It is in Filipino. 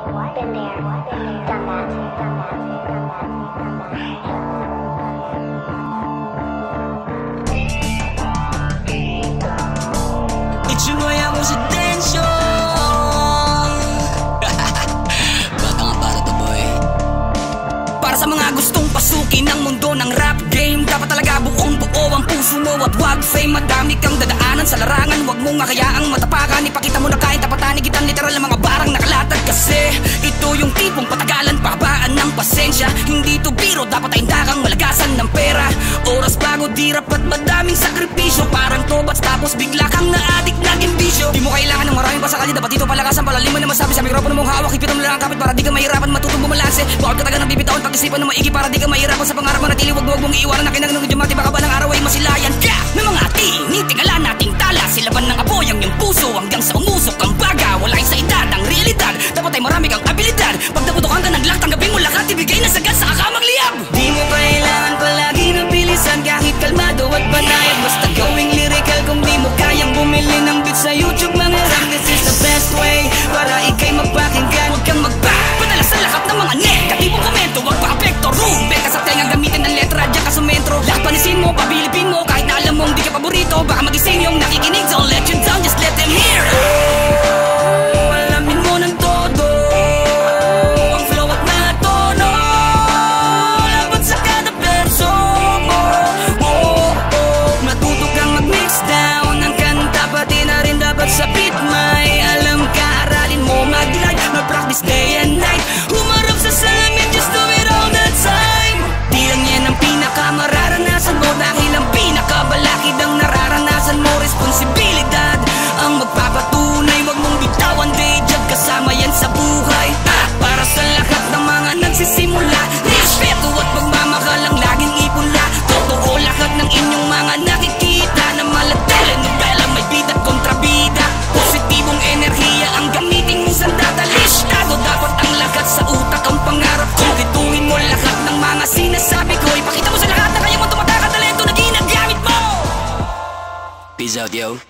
Been there, done that, done that, done that. Itsunoy ako sa tension. Bata nga para to, boy. Para sa mga gustong pasukin ang mundo ng rap game, dapat talaga buong buo ang puso mo at wag fame. Madami kang dadaanan sa larangan, wag mong hayaang matapakan. Ipakita mo na kahit tapatan, igitan literal ng mga barang nakalatag. Kasi ito yung tipong patagalan, pabaan ng pasensya. Hindi to biro, dapat ay kang malagasan ng pera. Oras bago dirap at madaming sakripisyo. Parang tobats tapos bigla kang naadik naging bisyo. Di mo kailangan ng maraming pasakali, dapat dito palakasan. Palaliman na masabi sa mikropono mong hawak, ipito mo lang ang kapit para di ka mahirapan matutong bumalanse. Bawal ka taga ng bibitawan, pag-isipan na maigi para di ka mahirapan sa pangarap. Manatili, wag mong iiwanan na kinang ng Diyamati. Baka ba ng araw ay masilayan ka ng mga tinitingala nating tala. Silaban ng apoy ang iyong puso hanggang sa umusok ang baga. Wala sa edad ang realidad, dapat ay marami kang abilidad. Pag naputokan ka ng lak, tanggapin mo lahat, ibigay na sagad sa kakamang liyab. Di mo kailangan palagi ng bilisan, kahit kalmado at banayad. Basta gawing lyrical kung di mo kayang bumili ng beat sa YouTube. Mga ram, this is the best way para ikay magpakinggan. Huwag kang magpadala sa lahat ng mga negatibong komento. Huwag pa-apekto, room beka sa tengang gamitin ng letra, dyan ka sumentro. Lahat panisin mo, pabilipin mo, kahit na alam mong di ka paborito. Baka mag-ising yung nakikinig, don't let you down, just let them hear. Oh, alamin mo ng todo ang flow at na tono, lapat sa kada verso mo. Oh, oh, matuto kang mag-mix down ang kanta, pati na rin dapat sa beat may alam ka. Aralin mo mag-light, mag-practice day and night. Humarap sa salamin, just do it all the time. Di lang yan ang pinakamararanasan mo, dahil ang pinakabalakid ang nararanasan mo. Responsibilidad ang magpapatunay, wag mong bitawan, day job, kasama yan sa buhay. Para sa lahat ng mga nagsisimula, respeto at pagmamahal ang laging ipunla. Totoo lahat ng inyong mga nakikita na mala telenovela, may bida at kontrabida. Positibong enerhiya ang gamitin mong sandatalis. Tago dapat ang lahat sa utak ang pangarap ko. Kituhin mo lahat ng mga sinasabi ko. Ipakita mo sa lahat na kaya mo tumataka talento na ginagamit mo. Peace out, yo.